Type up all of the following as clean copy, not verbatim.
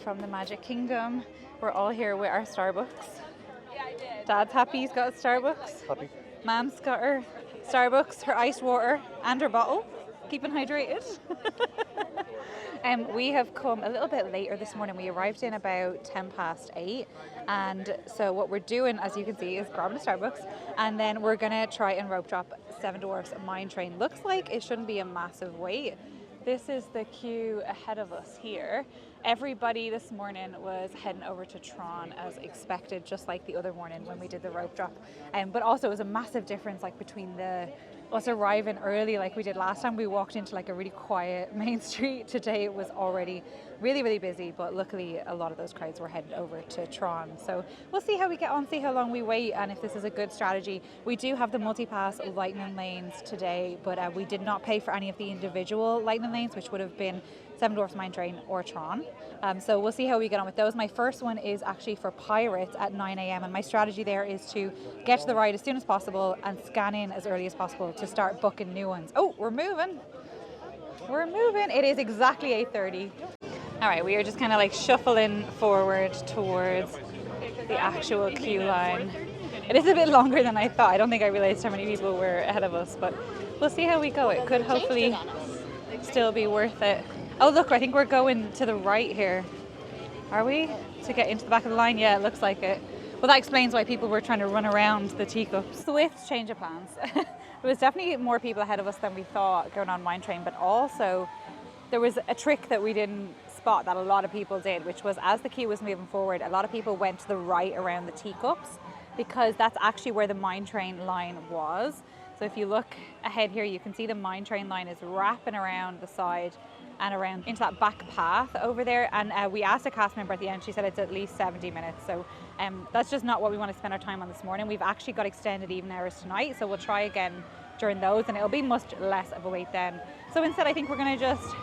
From the Magic Kingdom. We're all here with our Starbucks. Yeah, I did. Dad's happy he's got a Starbucks. Happy. Mom's got her Starbucks, her iced water and her bottle. Keeping hydrated. We have come a little bit later this morning. We arrived in about 8:10, and so what we're doing, as you can see, is grabbing a Starbucks, and then we're gonna try and rope drop Seven Dwarfs Mine train. Looks like it shouldn't be a massive wait. This is the queue ahead of us here. Everybody this morning was heading over to Tron as expected, just like the other morning when we did the rope drop. But also it was a massive difference between us arriving early like we did last time. We walked into a really quiet main street. Today it was already really, really busy, but luckily a lot of those crowds were headed over to Tron. So we'll see how we get on, see how long we wait, and if this is a good strategy. We do have the multi-pass lightning lanes today, but we did not pay for any of the individual lightning lanes, which would have been Seven Dwarfs Mine Train or Tron. So we'll see how we get on with those. My first one is actually for Pirates at 9 a.m. and my strategy there is to get to the ride as soon as possible and scan in as early as possible to start booking new ones. Oh, we're moving. We're moving. It is exactly 8:30. All right, we are just kind of shuffling forward towards the actual queue line. It is a bit longer than I thought. I don't think I realized how many people were ahead of us, but we'll see how we go. It could hopefully still be worth it. Oh look, I think we're going to the right here. Are we? To get into the back of the line? Yeah, it looks like it. Well, that explains why people were trying to run around the teacups. Swift change of plans. There was definitely more people ahead of us than we thought going on Mine Train, but also there was a trick that we didn't spot that a lot of people did, which was as the queue was moving forward, a lot of people went to the right around the teacups because that's actually where the Mine Train line was. So if you look ahead here, you can see the Mine Train line is wrapping around the side and around into that back path over there. And we asked a cast member at the end, she said it's at least 70 minutes. So that's just not what we want to spend our time on this morning. We've actually got extended evening hours tonight, so we'll try again during those and it'll be much less of a wait then. So instead, I think we're going to just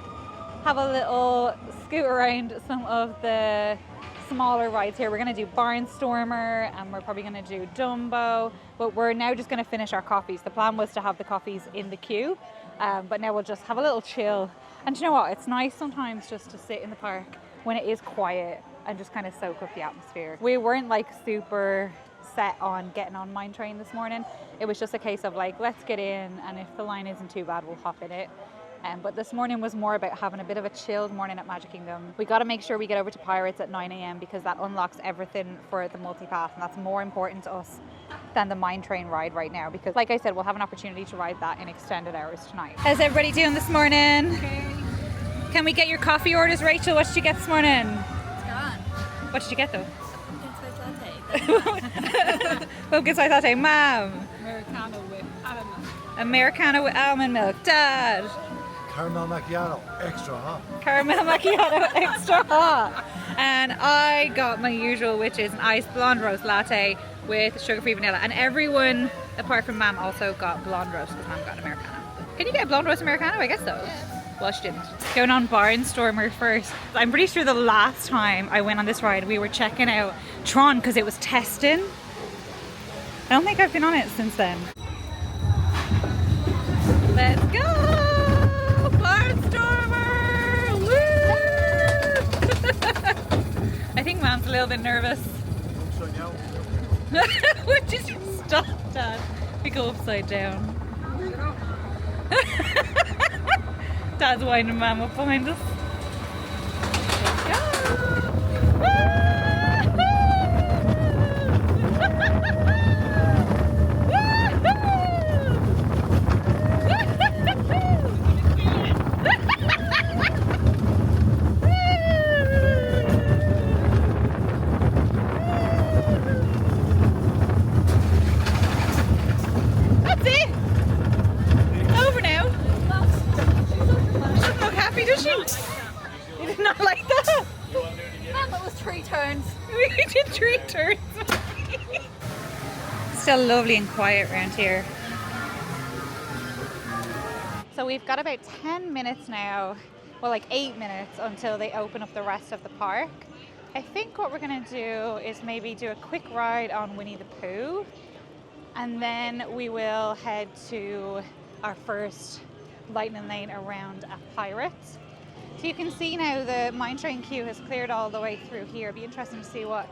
have a little scoot around some of the smaller rides here. We're going to do Barnstormer and we're probably going to do Dumbo, but we're now just going to finish our coffees. The plan was to have the coffees in the queue, but now we'll just have a little chill. And you know what? It's nice sometimes just to sit in the park when it is quiet and just kind of soak up the atmosphere. We weren't super set on getting on Mine Train this morning. It was just a case of let's get in, and if the line isn't too bad, we'll hop in it. But this morning was more about having a bit of a chilled morning at Magic Kingdom. We got to make sure we get over to Pirates at 9 a.m. because that unlocks everything for the multi-pass, and that's more important to us than the Mine Train ride right now because, like I said, we'll have an opportunity to ride that in extended hours tonight. How's everybody doing this morning? Okay. Can we get your coffee orders, Rachel? What did you get this morning? It's gone. What did you get though? Pumpkin spice latte. Pumpkin spice latte, Mom. Americano with almond milk. Americano with almond milk, Dad. Caramel macchiato, extra hot. Caramel macchiato, extra hot. And I got my usual, which is an iced blonde roast latte with sugar-free vanilla. And everyone, apart from Mom, also got blonde roast because Mom got an Americano. Can you get a blonde roast Americano? I guess so. Well, she didn't. Going on Barnstormer first. I'm pretty sure the last time I went on this ride, we were checking out Tron because it was testing. I don't think I've been on it since then. Let's go! Barnstormer! Woo! I think Mom's a little bit nervous. Would you just stop, Dad? We go upside down. Dad's winding Mom up behind us. That's it! It's over now. Doesn't look happy, does she? You did not like that? That was 3 turns. We did 3 turns. still lovely and quiet around here. So we've got about 10 minutes now, well like 8 minutes until they open up the rest of the park. I think what we're gonna do is maybe do a quick ride on Winnie the Pooh, and then we will head to our first lightning lane around at Pirates. So you can see now the mine train queue has cleared all the way through here. It'll be interesting to see what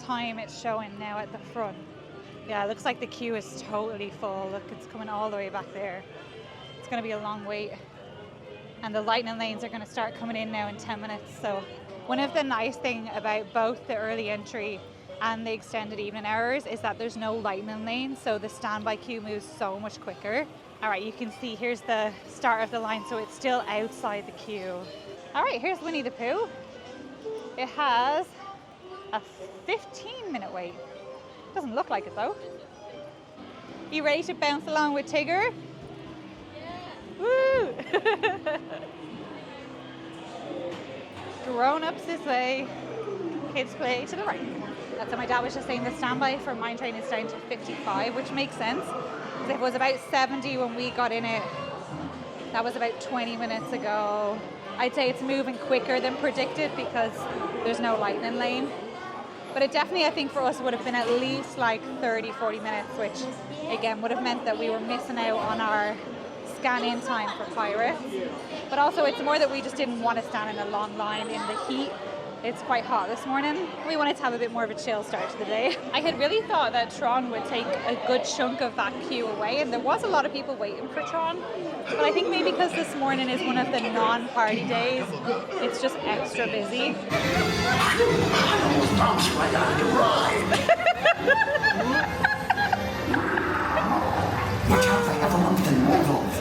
time it's showing now at the front. Yeah, it looks like the queue is totally full. Look, it's coming all the way back there. It's going to be a long wait. And the lightning lanes are going to start coming in now in 10 minutes. So one of the nice things about both the early entry and the extended evening hours is that there's no lightning lane, so the standby queue moves so much quicker. All right, you can see here's the start of the line, so it's still outside the queue. All right, here's Winnie the Pooh. It has a 15-minute wait. Doesn't look like it though. You ready to bounce along with Tigger? Yeah. Woo! Grown-ups this way, kids play to the right. So my dad was just saying the standby for mine train is down to 55, which makes sense. It was about 70 when we got in it. That was about 20 minutes ago. I'd say it's moving quicker than predicted because there's no lightning lane. But it definitely, I think for us, would have been at least like 30, 40 minutes, which again would have meant that we were missing out on our scan-in time for Pirates. But also it's more that we just didn't want to stand in a long line in the heat. It's quite hot this morning. We wanted to have a bit more of a chill start to the day. I had really thought that Tron would take a good chunk of that queue away, and there was a lot of people waiting for Tron. But I think maybe because this morning is one of the non-party days, it's just extra busy. Watch out for Evermonth and Morgulf.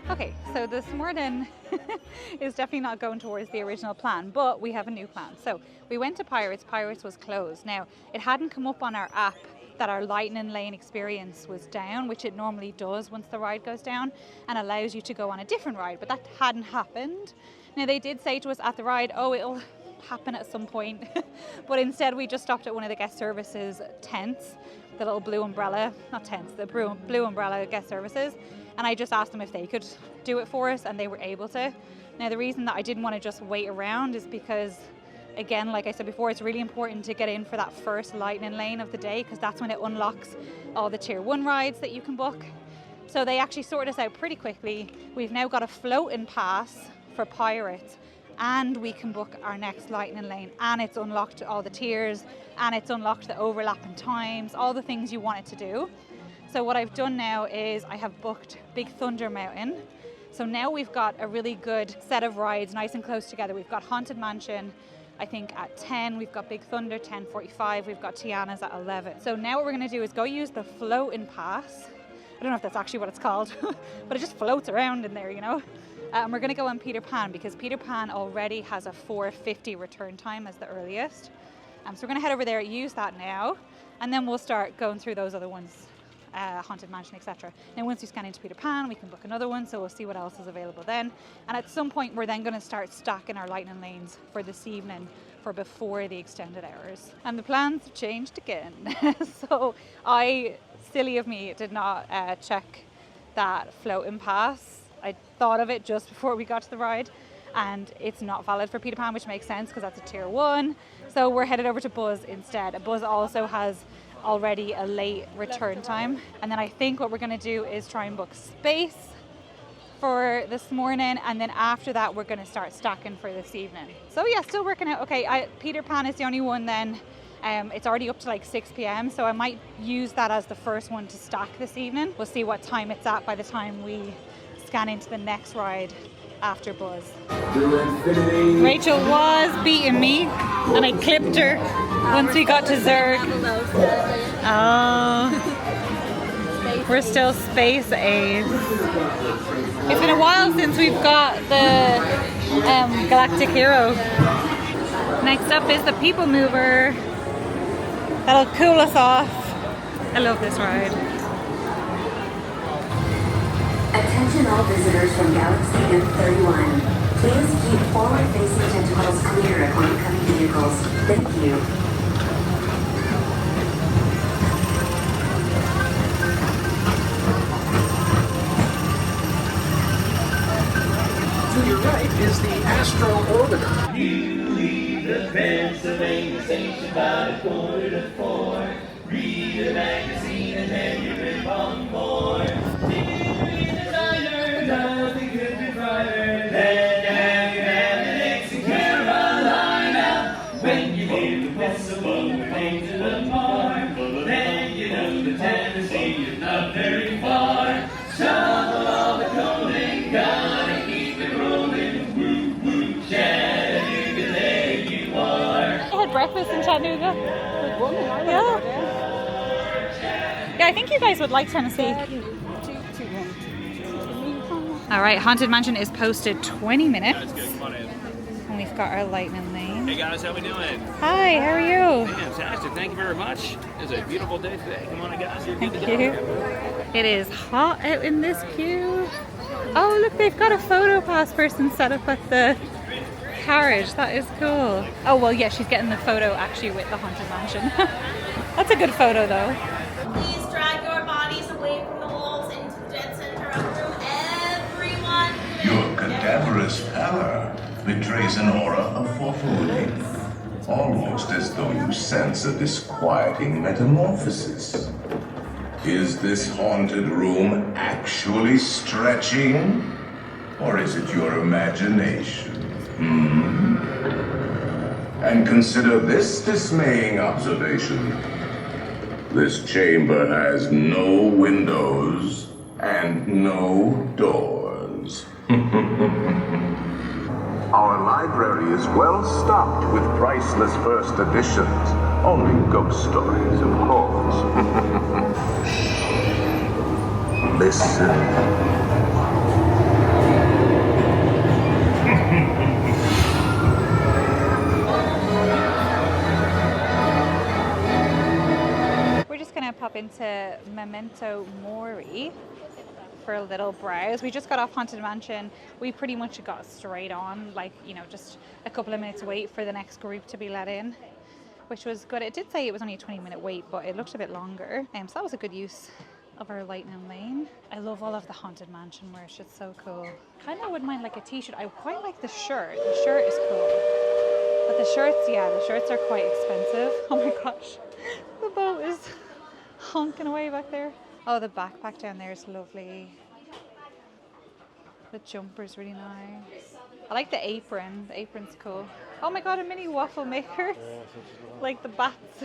Okay, so this morning is definitely not going towards the original plan, but we have a new plan. So we went to Pirates. Pirates was closed. Now, it hadn't come up on our app that our lightning lane experience was down, which it normally does once the ride goes down and allows you to go on a different ride, but that hadn't happened. Now, they did say to us at the ride, oh, it'll happen at some point, but instead we just stopped at one of the guest services tents, the little blue umbrella, not tents, the blue umbrella guest services. And I just asked them if they could do it for us, and they were able to. Now, the reason that I didn't want to just wait around is because, again, like I said before, it's really important to get in for that first lightning lane of the day, because that's when it unlocks all the tier 1 rides that you can book. So they actually sorted us out pretty quickly. We've now got a floating pass for Pirates, and we can book our next lightning lane, and it's unlocked all the tiers, and it's unlocked the overlapping times, all the things you wanted to do. So what I've done now is I have booked Big Thunder Mountain. So now we've got a really good set of rides, nice and close together. We've got Haunted Mansion, I think at 10, we've got Big Thunder, 10:45, we've got Tiana's at 11. So now what we're gonna do is go use the floating pass. I don't know if that's actually what it's called, but it just floats around in there, you know? And we're gonna go on Peter Pan because Peter Pan already has a 4:50 return time as the earliest. So we're gonna head over there, use that now, and then we'll start going through those other ones. Haunted Mansion, etc. Now once we scan into Peter Pan, we can book another one, so we'll see what else is available then. And at some point we're then going to start stacking our lightning lanes for this evening for before the extended hours. And the plans have changed again. So silly of me, did not check that floating pass. I thought of it just before we got to the ride, and it's not valid for Peter Pan, which makes sense because that's a tier 1. So we're headed over to Buzz instead. Buzz also has already a late return time, and then I think what we're going to do is try and book space for this morning, and then after that we're going to start stacking for this evening. So yeah, still working out. Okay, Peter Pan is the only one then. It's already up to like 6 p.m, so I might use that as the first one to stack this evening. We'll see what time it's at by the time we scan into the next ride after Buzz. Rachel was beating me and I clipped her once we got to Zurg. Oh, we're still space A's. It's been a while since we've got the Galactic Hero. Next up is the PeopleMover. That'll cool us off. I love this ride. Attention all visitors from Galaxy M31. Please keep forward-facing tentacles clear of oncoming vehicles. Thank you. To your right is the Astro Orbiter. You leave the Pennsylvania station about 3:45. Read a magazine and then you rip on board. Designer, nothing could be brighter than down you have the next in Carolina. When you hear the festival, we're made to look more. Then you know the Tennessee is not very far. Shovel all the coal and gotta keep it rolling. Woo woo, Chattanooga, there you are. I had breakfast in Chattanooga. Yeah. Yeah, I think you guys would like Tennessee. All right, Haunted Mansion is posted 20 minutes. And we've got our lightning lane. Hey guys, how we doing? Hi, how are you? Fantastic, thank you very much. It's a beautiful day today. Come on in, guys. You're good Thank to you. go. It is hot out in this queue. Oh, look, they've got a photo pass person set up at the carriage. That is cool. Oh, well, yeah, she's getting the photo actually with the Haunted Mansion. That's a good photo, though. Please drag your bodies away from the walls into the dead center of the room. Everyone. Your cadaverous pallor betrays an aura of foreboding, almost as though you sense a disquieting metamorphosis. Is this haunted room actually stretching? Or is it your imagination? And consider this dismaying observation. This chamber has no windows and no doors. Our library is well stocked with priceless first editions. Only ghost stories, of course. Listen. We're just gonna pop into Memento Mori for a little browse. We just got off Haunted Mansion. We pretty much got straight on, like, you know, just a couple of minutes wait for the next group to be let in, which was good. It did say it was only a 20-minute wait, but it looked a bit longer. So that was a good use of our lightning lane. I love all of the Haunted Mansion merch. It's so cool. Kind of wouldn't mind like a t-shirt. I quite like the shirt. The shirt is cool. But the shirts, yeah, the shirts are quite expensive. Oh my gosh. The boat is honking away back there. Oh, the backpack down there is lovely. The jumper's really nice. I like the apron. The apron's cool. Oh my god, a mini waffle maker. Like the bats.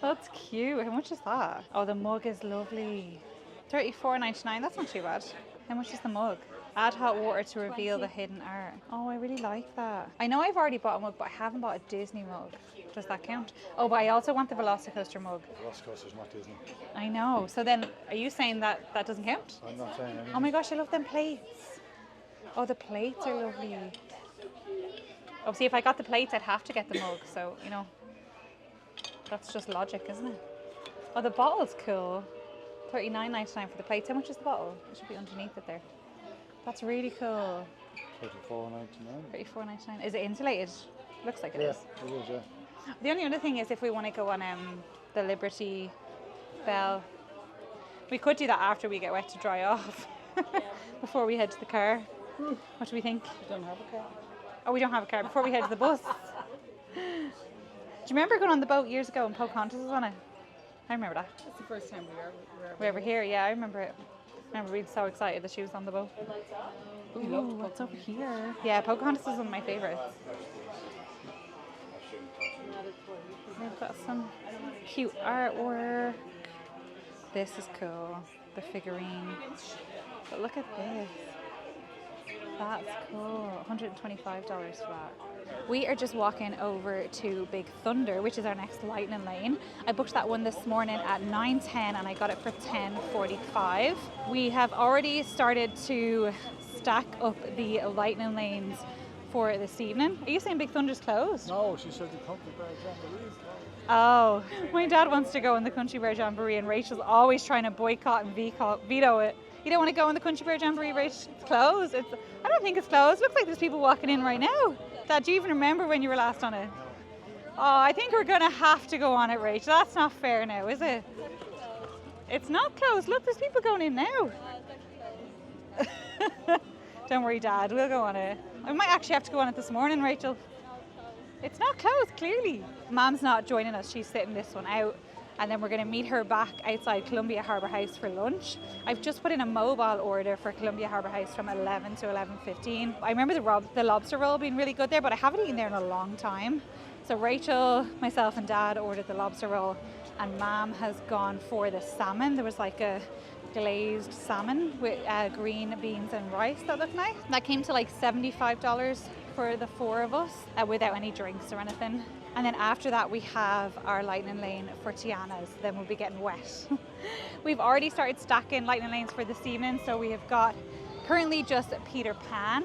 That's cute. How much is that? Oh, the mug is lovely. $34.99. That's not too bad. How much is the mug? Add hot water to reveal the hidden art. Oh, I really like that. I know I've already bought a mug, but I haven't bought a Disney mug. Does that count? Oh, but I also want the Velocicoaster mug. Velocicoaster's not Disney. I know. So then, are you saying that that doesn't count? I'm not saying anything. Oh my gosh, I love them plates. Oh, the plates are lovely. Obviously, if I got the plates, I'd have to get the mug. So, you know, that's just logic, isn't it? Oh, the bottle's cool. $39.99 for the plates. How much is the bottle? It should be underneath it there. That's really cool. $34.99. $34.99. Is it insulated? Looks like it is. It is, yeah. The only other thing is if we want to go on the Liberty Bell, we could do that after we get wet to dry off. Before we head to the car. What do we think? We don't have a car. Oh, we don't have a car. Before we head to the bus. Do you remember going on the boat years ago and Pocahontas was on it? I remember that. It's the first time We were ever here. Yeah, I remember it. I remember being so excited that she was on the boat. Ooh, what's over here? Yeah, Pocahontas is one of my favourites. We've got some cute artwork. This is cool. The figurine. But look at this. That's cool. $125 for that. We are just walking over to Big Thunder, which is our next lightning lane. I booked that one this morning at 9:10 and I got it for $10.45. We have already started to stack up the lightning lanes for this evening. Are you saying Big Thunder's closed? No, she said the Country Bear Jamboree is closed. Oh, my dad wants to go on the Country Bear Jamboree and Rachel's always trying to boycott and veto it. You don't want to go on the Country Bear Jamboree, Rach? It's closed. I don't think it's closed. Looks like there's people walking in right now. Dad, do you even remember when you were last on it? Oh, I think we're going to have to go on it, Rachel. That's not fair now, is it? It's not closed. Look, there's people going in now. Don't worry, Dad. We'll go on it. I might actually have to go on it this morning, Rachel. It's not closed, clearly. Mom's not joining us. She's sitting this one out. And then we're going to meet her back outside Columbia Harbour House for lunch. I've just put in a mobile order for Columbia Harbour House from 11 to 11:15. I remember the lobster roll being really good there, but I haven't eaten there in a long time. So Rachel, myself and Dad ordered the lobster roll, and Mom has gone for the salmon. There was like a glazed salmon with green beans and rice that looked nice. That came to like $75 for the 4 of us without any drinks or anything. And then after that we have our lightning lane for Tiana's, then we'll be getting wet. We've already started stacking lightning lanes for this evening, so we have got currently just Peter Pan.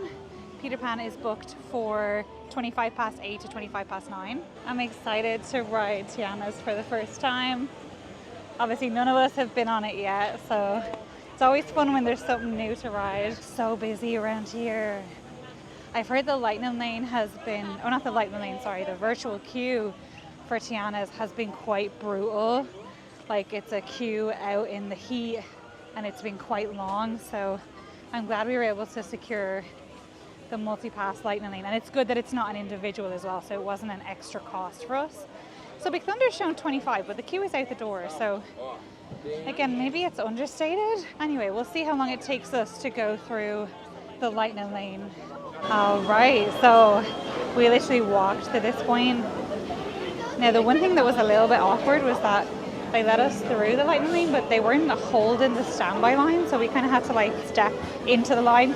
Peter Pan is booked for 8:25 to 9:25. I'm excited to ride Tiana's for the first time. Obviously none of us have been on it yet, so it's always fun when there's something new to ride. So busy around here. I've heard the lightning lane has been, oh not the lightning lane, sorry, the virtual queue for Tiana's has been quite brutal. Like it's a queue out in the heat and it's been quite long, so I'm glad we were able to secure the multi-pass lightning lane. And it's good that it's not an individual as well, so it wasn't an extra cost for us. So Big Thunder's shown 25, but the queue is out the door, so again, maybe it's understated. Anyway, we'll see how long it takes us to go through the lightning lane. All right, so we literally walked to this point. Now, the one thing that was a little bit awkward was that they let us through the lightning lane, but they weren't holding the standby line, so we kind of had to like step into the line,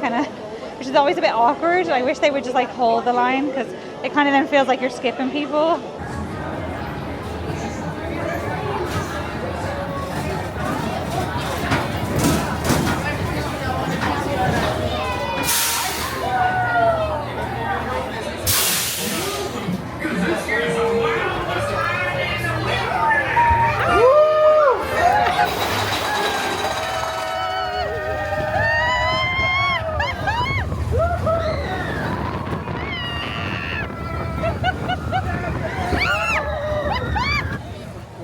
which is always a bit awkward. I wish they would just like hold the line, because it kind of then feels like you're skipping people.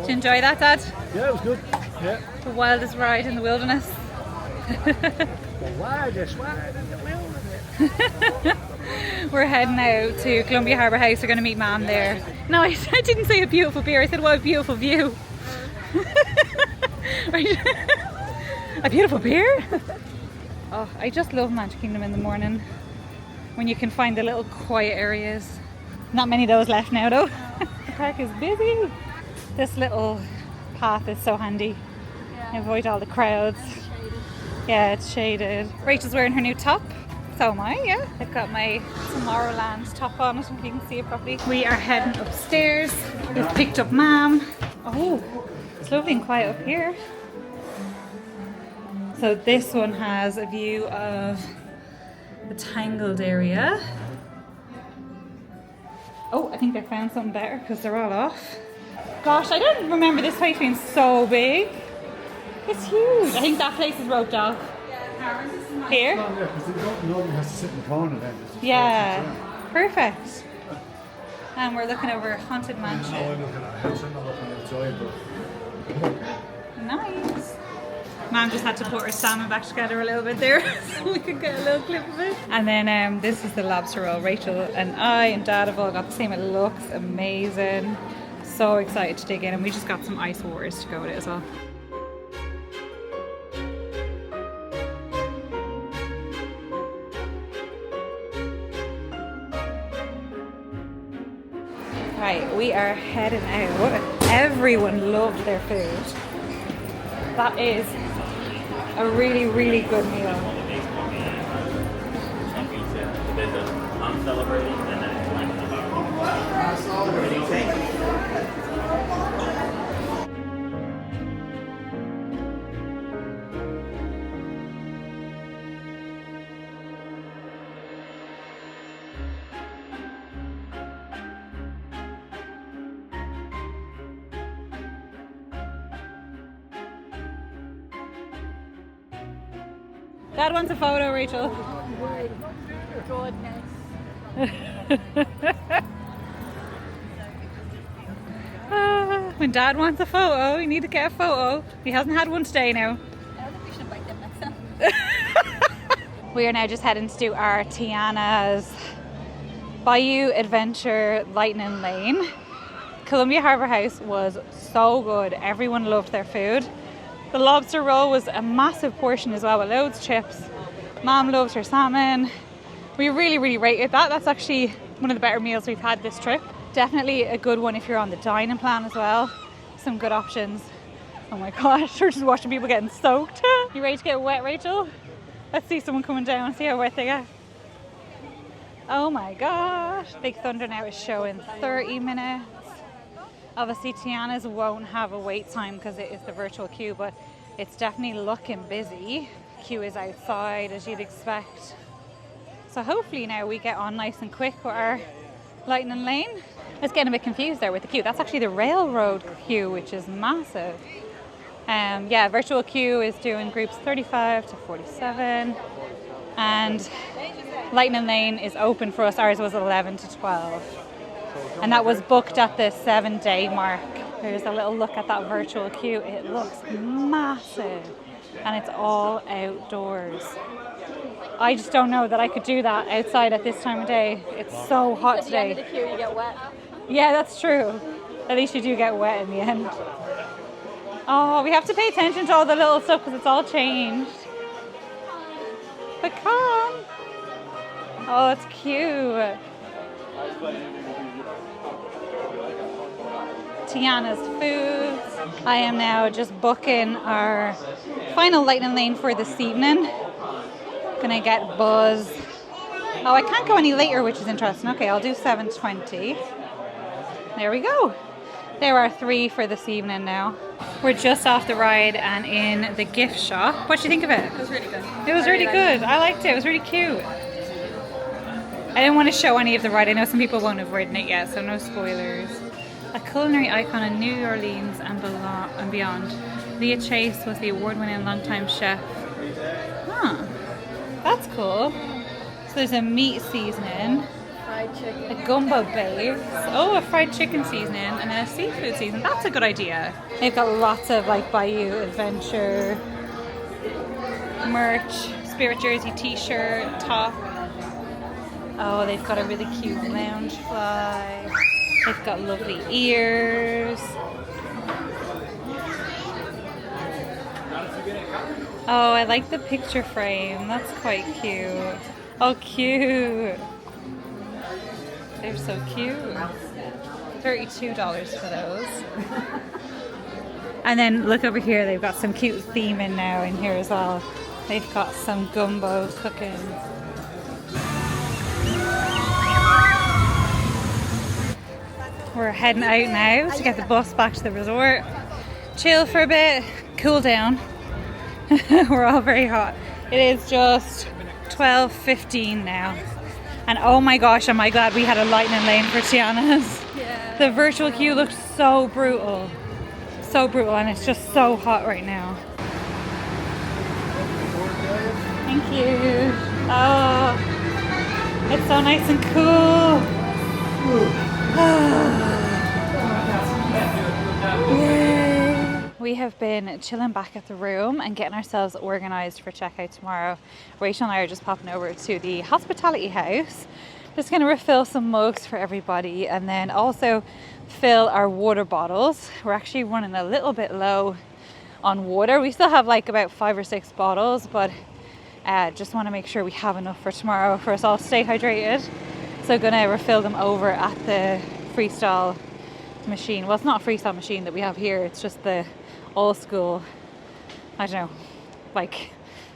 Enjoy that, Dad? Yeah, it was good. Yeah. The wildest ride in the wilderness. The wildest ride in the wilderness. We're heading out to Columbia Harbour House. We're going to meet Mom there. No, I didn't say a beautiful beer. I said, what a beautiful view. A beautiful beer? Oh, I just love Magic Kingdom in the morning when you can find the little quiet areas. Not many of those left now, though. The park is busy. This little path is so handy. Yeah. Avoid all the crowds. Yeah, it's shaded. Rachel's wearing her new top. So am I, yeah. I've got my Tomorrowland top on, if you can see it properly. We are heading upstairs. We've picked up Mom. Oh, it's lovely and quiet up here. So this one has a view of the Tangled area. Oh, I think I found something better because they're all off. Gosh, I don't remember this place being so big. It's huge. I think that place is roped off. Here? Yeah, because nobody has to sit in the corner then. Yeah, perfect. And we're looking over Haunted Mansion. No, I'm looking at a house, I'm not looking outside, but... Nice. Mom just had to put her salmon back together a little bit there so we could get a little clip of it. And then this is the lobster roll. Rachel and I and Dad have all got the same. It looks amazing. So excited to dig in, and we just got some ice waters to go with it as well. Right, we are heading out. Everyone loved their food. That is a really, really good meal. I'm celebrating and then Dad wants a photo, Rachel. Goodness. When Dad wants a photo, you need to get a photo. He hasn't had one today now. I don't think we should invite them next time. We are now just heading to do our Tiana's Bayou Adventure Lightning Lane. Columbia Harbour House was so good. Everyone loved their food. The lobster roll was a massive portion as well with loads of chips. Mom loved her salmon. We really, really rated that. That's actually one of the better meals we've had this trip. Definitely a good one if you're on the dining plan as well. Some good options. Oh my gosh, we're just watching people getting soaked. You ready to get wet, Rachel? Let's see someone coming down, see how wet they get. Oh my gosh. Big Thunder now is showing 30 minutes. Obviously Tiana's won't have a wait time because it is the virtual queue, but it's definitely looking busy. Queue is outside as you'd expect. So hopefully now we get on nice and quick with our Lightning Lane. I was getting a bit confused there with the queue. That's actually the railroad queue, which is massive. Yeah, virtual queue is doing groups 35 to 47. And Lightning Lane is open for us. Ours was 11 to 12. And that was booked at the 7-day mark. Here's a little look at that virtual queue. It looks massive. And it's all outdoors. I just don't know that I could do that outside at this time of day. It's so hot today. At the end of the queue, you get wet. Yeah, that's true. At least you do get wet in the end. Oh, we have to pay attention to all the little stuff because it's all changed. But come. Oh, it's cute. Tiana's Foods. I am now just booking our final Lightning Lane for this evening. Gonna get Buzz. Oh, I can't go any later, which is interesting. Okay, I'll do 7:20. There we go. There are 3 for this evening now. We're just off the ride and in the gift shop. What do you think of it? It was really good. It was really good. I liked it. It was really cute. I didn't want to show any of the ride. I know some people won't have ridden it yet, so no spoilers. A culinary icon in New Orleans and beyond. Leah Chase was the award-winning longtime chef. Huh. That's cool. So there's a meat seasoning, Fried chicken. a gumbo base, oh, a fried chicken seasoning, and then a seafood seasoning. That's a good idea. They've got lots of like Bayou Adventure merch, Spirit Jersey t-shirt, top. Oh, they've got a really cute lounge fly. They've got lovely ears. Oh, I like the picture frame. That's quite cute. Oh, cute. They're so cute. $32 for those. And then look over here. They've got some cute theming now in here as well. They've got some gumbo cooking. We're heading out now to get the bus back to the resort. Chill for a bit. Cool down. We're all very hot. It is just 12:15 now. And oh my gosh, am I glad we had a Lightning Lane for Tiana's. Yeah. The virtual queue looked so brutal. So brutal, and it's just so hot right now. Thank you. Oh, it's so nice and cool. Yay. We have been chilling back at the room and getting ourselves organised for checkout tomorrow. Rachel and I are just popping over to the hospitality house. Just going to refill some mugs for everybody and then also fill our water bottles. We're actually running a little bit low on water. We still have like about 5 or 6 bottles, but just want to make sure we have enough for tomorrow for us all to stay hydrated. So going to refill them over at the freestyle machine. Well, it's not a freestyle machine that we have here. It's just the old school, I don't know, like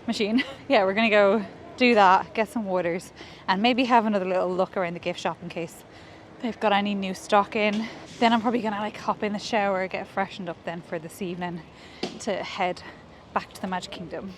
machine. Yeah, we're gonna go do that, get some waters, and maybe have another little look around the gift shop in case they've got any new stock in. Then I'm probably gonna like hop in the shower, get freshened up then for this evening to head back to the Magic Kingdom.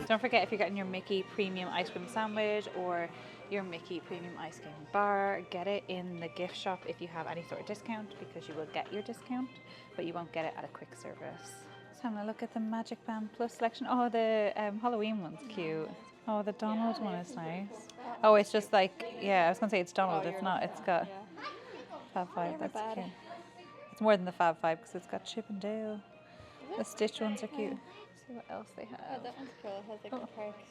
Don't forget, if you're getting your Mickey Premium Ice Cream Sandwich or your Mickey Premium Ice Cream Bar, get it in the gift shop if you have any sort of discount, because you will get your discount, but you won't get it at a quick service. So having a look at the Magic Band Plus selection. Oh, the Halloween one's cute. Oh, the Donald one is nice. Oh, it's just like, yeah, I was going to say it's Donald. It's not. It's got Fab Five. That's cute. It's more than the Fab Five because it's got Chip and Dale. The Stitch ones are cute. Let's see what else they have. Oh, that one's cool. It has like the parks.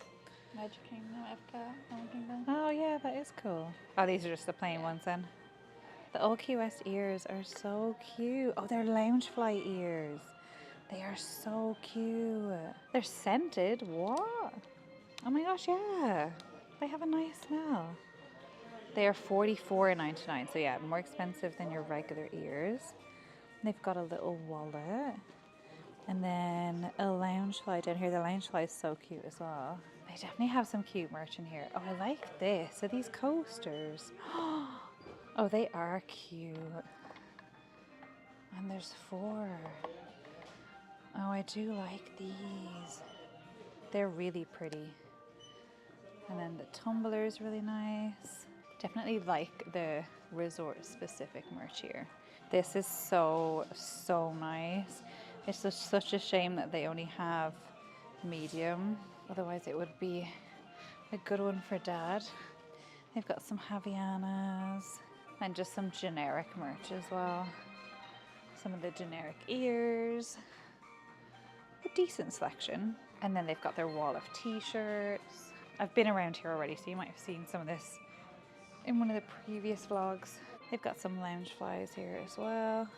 Magic Kingdom, Epcot, Animal Kingdom. Oh yeah, that is cool. Oh, these are just the plain ones then. The Old Key West ears are so cute. Oh, they're Loungefly ears. They are so cute. They're scented. What? Oh my gosh, yeah. They have a nice smell. They are $44.99. So yeah, more expensive than your regular ears. They've got a little wallet. And then a Loungefly down here. The Loungefly is so cute as well. They definitely have some cute merch in here. Oh, I like this. So these coasters. Oh, they are cute. And there's 4. Oh, I do like these. They're really pretty. And then the tumbler is really nice. Definitely like the resort specific merch here. This is so nice. It's just such a shame that they only have medium. Otherwise it would be a good one for Dad. They've got some Havianas and just some generic merch as well. Some of the generic ears. A decent selection. And then they've got their wall of t-shirts. I've been around here already, so you might have seen some of this in one of the previous vlogs. They've got some Loungeflies here as well.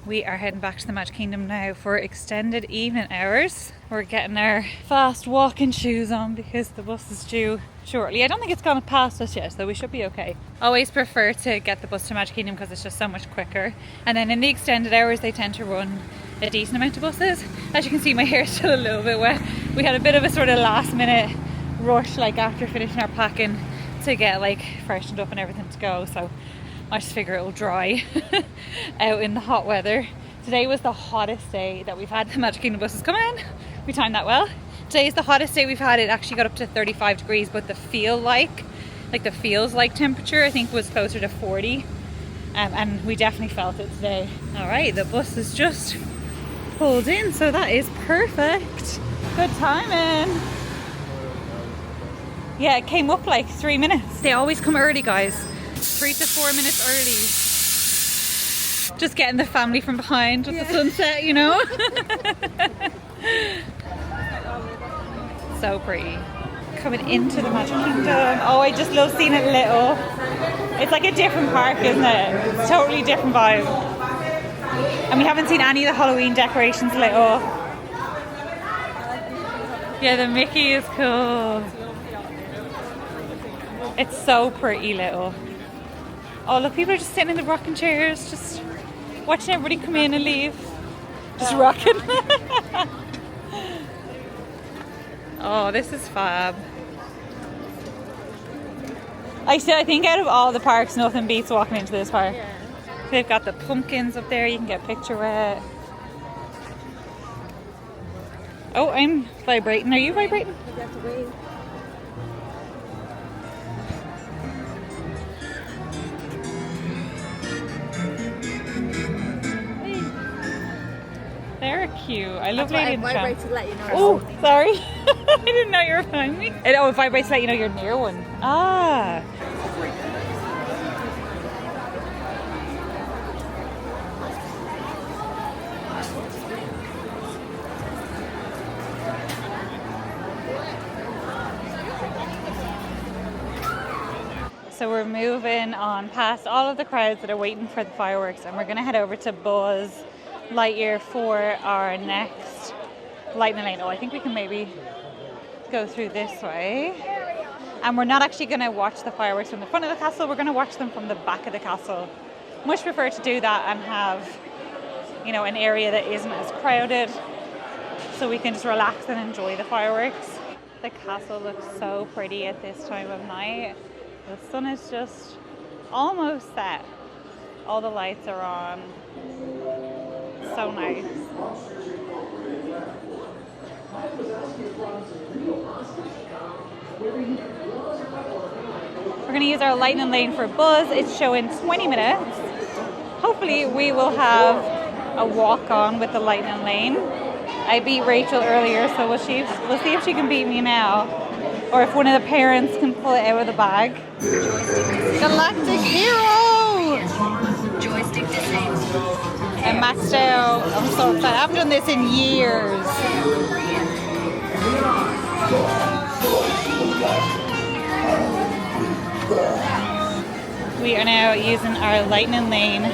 We are heading back to the Magic Kingdom now for extended evening hours. We're getting our fast walking shoes on because the bus is due shortly. I don't think it's gone past us yet, so we should be okay. Always prefer to get the bus to Magic Kingdom because it's just so much quicker. And then in the extended hours, they tend to run a decent amount of buses. As you can see, my hair is still a little bit wet. We had a bit of a sort of last minute rush, like after finishing our packing, to get like freshened up and everything to go. So I just figure it'll dry out in the hot weather. Today was the hottest day that we've had. The Magic Kingdom buses come in. We timed that well. Today is the hottest day we've had. It actually got up to 35 degrees, but the feels like temperature, I think, was closer to 40. And we definitely felt it today. All right, the bus is just pulled in, so that is perfect. Good timing. Yeah, it came up like 3 minutes. They always come early, guys. 3 to 4 minutes early. Just getting the family from behind with the sunset, you know? So pretty. Coming into the Magic Kingdom. Oh, I just love seeing it lit up. It's like a different park, isn't it? It's a totally different vibe. And we haven't seen any of the Halloween decorations lit up. Yeah, the Mickey is cool. It's so pretty lit up. Oh look, people are just sitting in the rocking chairs, just watching everybody come in and leave. Just rocking. Oh, this is fab. I think out of all the parks, nothing beats walking into this park. Yeah. They've got the pumpkins up there, you can get a picture with. Oh, I'm vibrating. Are you vibrating? You have to wait. They're cute. I love That's Lady and why the I Tramp. vibrate to let you know. Oh, sorry. I didn't know you were behind me. It vibrates to let you know you're near one. Ah. So we're moving on past all of the crowds that are waiting for the fireworks, and we're going to head over to Buzz Lightyear for our next lightning lane. Oh, I think we can maybe go through this way. And we're not actually going to watch the fireworks from the front of the castle, we're going to watch them from the back of the castle. Much prefer to do that and have, you know, an area that isn't as crowded so we can just relax and enjoy the fireworks. The castle looks so pretty at this time of night. The sun is just almost set. All the lights are on. So nice. We're going to use our lightning lane for Buzz. It's showing 20 minutes. Hopefully we will have a walk on with the lightning lane. I beat Rachel earlier, so we'll see if she can beat me now. Or if one of the parents can pull it out of the bag. Galactic Hero! Joystick disabled. I'm maxed out. I'm so excited. I haven't done this in years. We are now using our lightning lane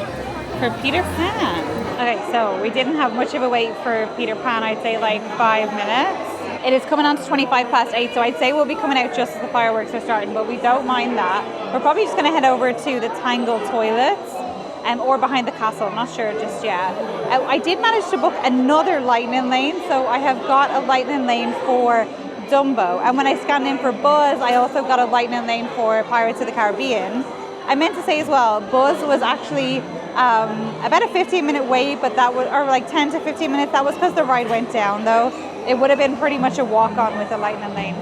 for Peter Pan. Okay, so we didn't have much of a wait for Peter Pan. I'd say like 5 minutes. It is coming on to 8:25, so I'd say we'll be coming out just as the fireworks are starting, but we don't mind that. We're probably just going to head over to the Tangle toilets or behind the castle. I'm not sure just yet. I did manage to book another lightning lane, so I have got a lightning lane for Dumbo. And when I scanned in for Buzz, I also got a lightning lane for Pirates of the Caribbean. I meant to say as well, Buzz was actually about a 15-minute wait, but that was, or like 10 to 15 minutes. That was because the ride went down, though. It would have been pretty much a walk-on with the lightning lane.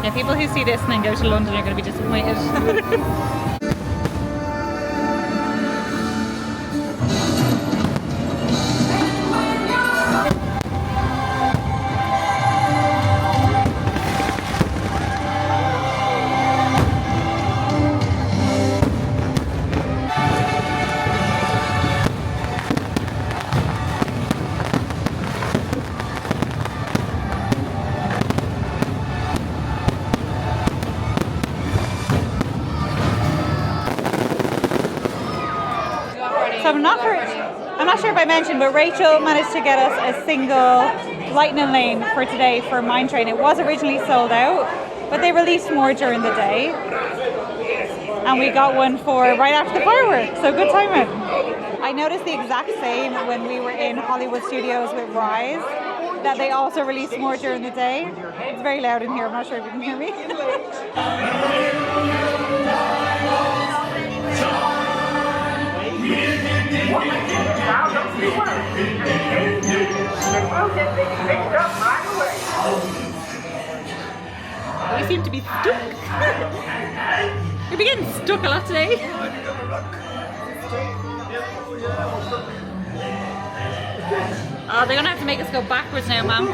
Yeah, people who see this and then go to London are going to be disappointed. So I'm not sure if I mentioned, but Rachel managed to get us a single lightning lane for today for Mine Train. It was originally sold out, but they released more during the day. And we got one for right after the fireworks, so good timing. I noticed the exact same when we were in Hollywood Studios with Rise, that they also released more during the day. It's very loud in here, I'm not sure if you can hear me. We seem to be stuck. We've been getting stuck a lot today. Oh, they're gonna have to make us go backwards now, ma'am.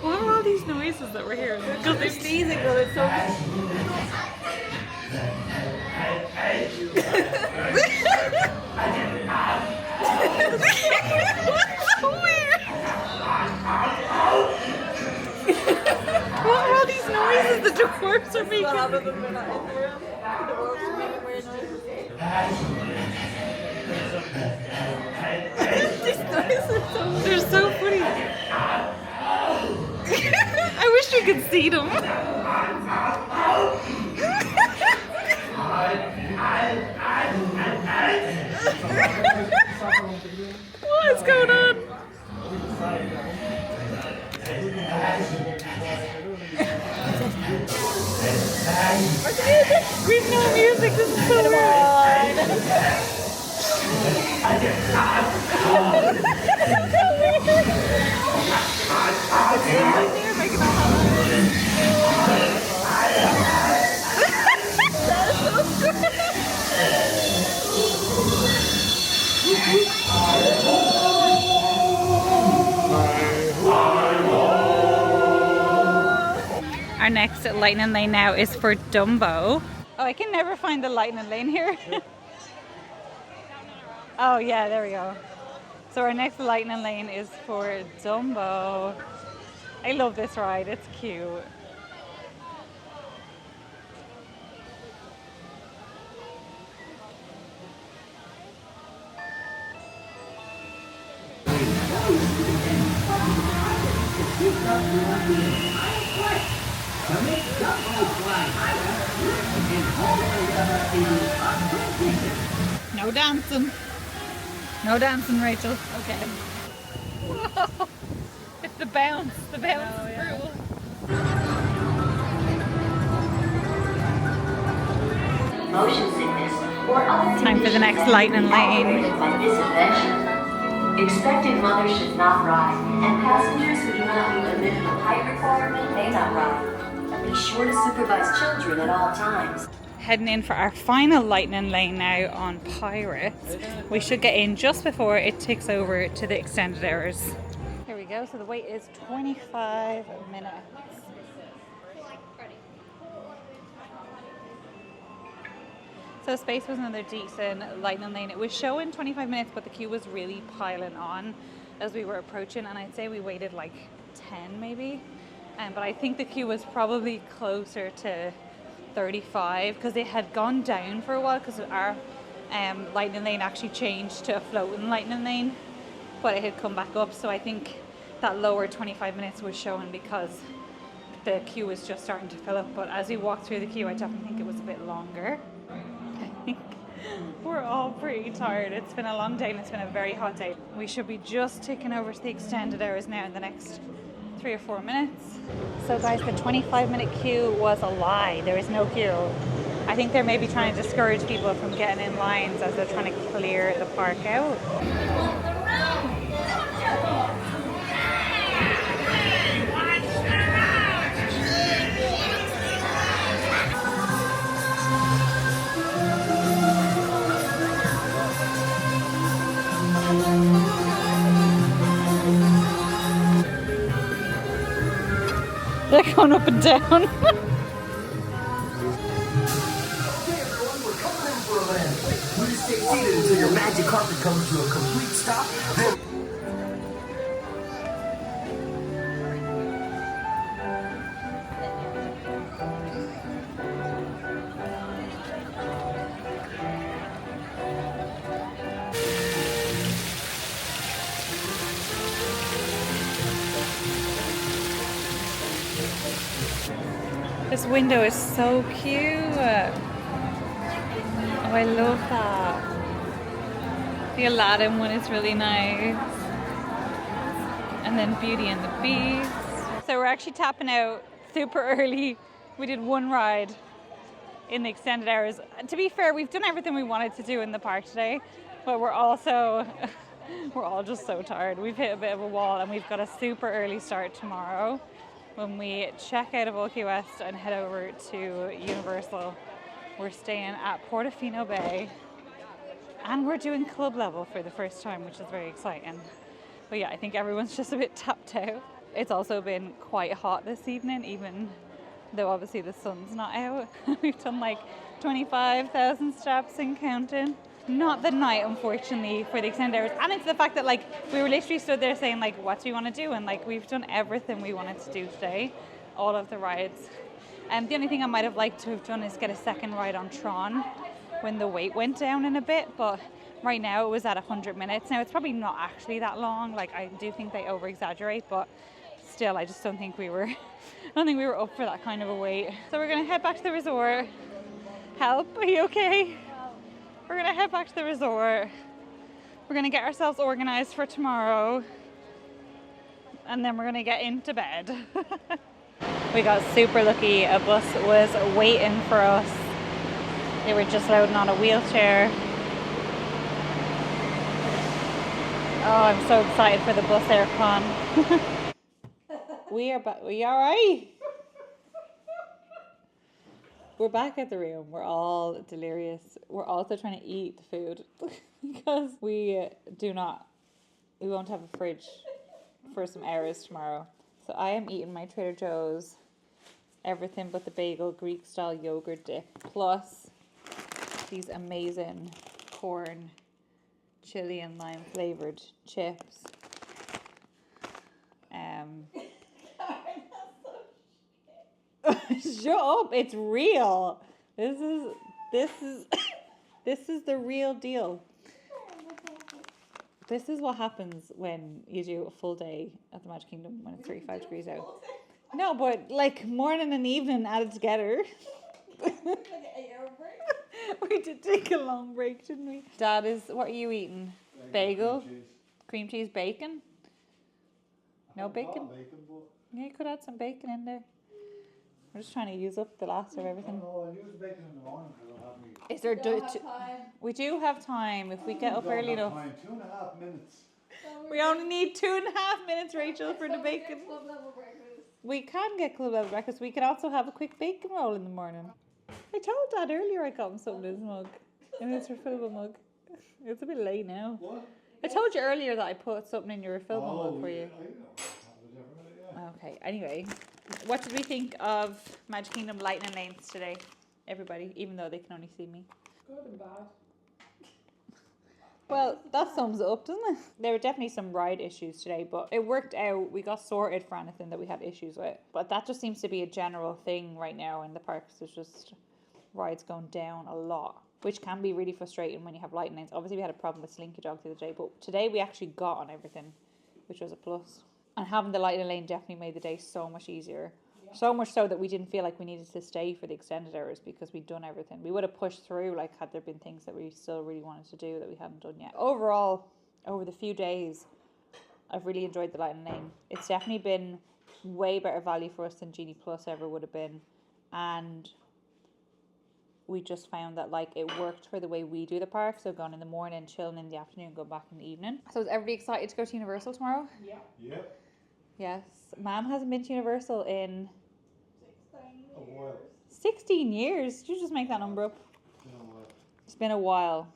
What are all these noises that we're hearing? Because they're sneezing, though. It's so what are all these noises the dwarves are making? They're so funny. I wish we could see them. What is going on? We've no music. This is so weird. Our next lightning lane now is for Dumbo. Oh, I can never find the lightning lane here. Oh yeah, there we go. So our next lightning lane is for Dumbo. I love this ride, it's cute. No dancing. No dancing, Rachel. Okay. Whoa. It's the bounce. The bounce is brutal. Motion sickness or other Time for the next lightning lane. by this invention. Expectant mothers should not ride, and passengers who do not meet the minimum height requirement may not ride. Be sure to supervise children at all times. Heading in for our final lightning lane now on Pirates. We should get in just before it ticks over to the extended hours. Here we go. So the wait is 25 minutes. So Space was another decent lightning lane. It was showing 25 minutes, but the queue was really piling on as we were approaching, and I'd say we waited like 10 maybe. But I think the queue was probably closer to 35 because it had gone down for a while because our lightning lane actually changed to a floating lightning lane, but it had come back up. So I think that lower 25 minutes was showing because the queue was just starting to fill up. But as we walked through the queue, I definitely think it was a bit longer. I think we're all pretty tired. It's been a long day and it's been a very hot day. We should be just ticking over to the extended hours now in the next 3 or 4 minutes. So guys, the 25-minute queue was a lie. There is no queue. I think they're maybe trying to discourage people from getting in lines as they're trying to clear the park out. They're going up and down. Okay, everyone, we're coming in for a landing. Please stay seated until your magic carpet comes to a complete stop. Then This window is so cute. Oh, I love that. The Aladdin one is really nice. And then Beauty and the Beast. So we're actually tapping out super early. We did one ride in the extended hours. To be fair, we've done everything we wanted to do in the park today, but we're all just so tired. We've hit a bit of a wall and we've got a super early start tomorrow when we check out of Old Key West and head over to Universal. We're staying at Portofino Bay and we're doing club level for the first time, which is very exciting. But yeah, I think everyone's just a bit tapped out. It's also been quite hot this evening, even though obviously the sun's not out. We've done like 25,000 steps and counting. Not the night, unfortunately, for the extended hours. And it's the fact that like we were literally stood there saying like, what do we want to do? And like we've done everything we wanted to do today, all of the rides. And the only thing I might have liked to have done is get a second ride on Tron when the wait went down in a bit. But right now it was at 100 minutes. Now it's probably not actually that long. Like I do think they over exaggerate, but still I just don't think we were up for that kind of a wait. So we're gonna head back to the resort. Help, are you okay? We're gonna head back to the resort. We're gonna get ourselves organized for tomorrow. And then we're gonna get into bed. We got super lucky. A bus was waiting for us. They were just loading on a wheelchair. Oh, I'm so excited for the bus aircon. We are back. We all right? We're back at the room. We're all delirious. We're also trying to eat the food because we won't have a fridge for some hours tomorrow. So I am eating my Trader Joe's everything but the bagel Greek style yogurt dip, plus these amazing corn, chili and lime flavored chips. Shut up! It's real. This is the real deal. This is what happens when you do a full day at the Magic Kingdom when it's 35 degrees out. No, but like morning and evening added together. We did take a long break, didn't we? Dad, what are you eating? Bagel? Cream cheese, bacon? No bacon? Yeah, you could add some bacon in there. We're just trying to use up the last of everything. No, I'll use bacon in the morning because I'll have me. Is there we do have time if we get up early enough. 2.5 minutes. We only need 2.5 minutes, Rachel, for the bacon. We can get club level breakfast. We can also have a quick bacon roll in the morning. I told Dad earlier I got him something in his mug. In his refillable mug. It's a bit late now. What? I told you earlier that I put something in your refillable mug for you. Okay, anyway. What did we think of Magic Kingdom Lightning Lanes today? Everybody, even though they can only see me. Good and bad. Well, that sums it up, doesn't it? There were definitely some ride issues today, but it worked out. We got sorted for anything that we had issues with. But that just seems to be a general thing right now in the parks. There's just rides going down a lot, which can be really frustrating when you have lightning lanes. Obviously, we had a problem with Slinky Dog the other day, but today we actually got on everything, which was a plus. And having the lightning lane definitely made the day so much easier. Yeah. So much so that we didn't feel like we needed to stay for the extended hours because we'd done everything. We would have pushed through, like, had there been things that we still really wanted to do that we hadn't done yet. Overall, over the few days, I've really enjoyed the lightning lane. It's definitely been way better value for us than Genie Plus ever would have been. And we just found that, like, it worked for the way we do the park. So going in the morning, chilling in the afternoon, go back in the evening. So is everybody excited to go to Universal tomorrow? Yeah. Yep. Yes. Mom hasn't been to Universal in 16 16 years. years. Did you just make that number up? It's been a while.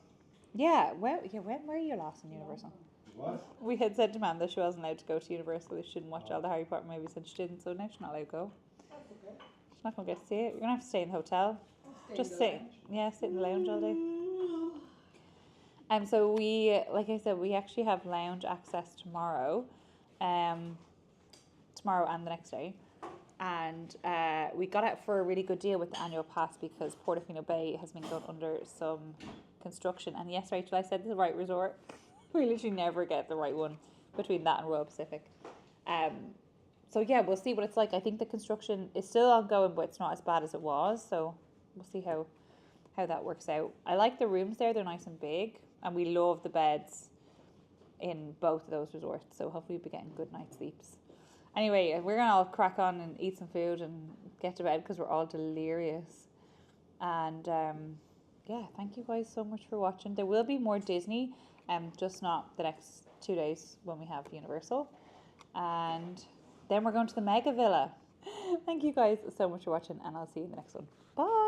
Yeah. When were you last in Universal? What? We had said to Mom that she wasn't allowed to go to Universal if she didn't watch all the Harry Potter movies, and she didn't, so now she's not allowed to go. That's okay. She's not going to get to see it. You're going to have to stay in the hotel. Just sit. Yeah, sit in the lounge all day. So we, like I said, we actually have lounge access tomorrow. Tomorrow and the next day. And we got it for a really good deal with the annual pass because Portofino Bay has been going under some construction. And yes, Rachel, I said the right resort. We literally never get the right one between that and Royal Pacific. So yeah, we'll see what it's like. I think the construction is still ongoing, but it's not as bad as it was. So we'll see how that works out. I like the rooms there. They're nice and big. And we love the beds in both of those resorts. So hopefully we'll be getting good night's sleeps. Anyway, we're going to all crack on and eat some food and get to bed because we're all delirious. And yeah, thank you guys so much for watching. There will be more Disney, just not the next 2 days when we have Universal. And then we're going to the Mega Villa. Thank you guys so much for watching, and I'll see you in the next one. Bye!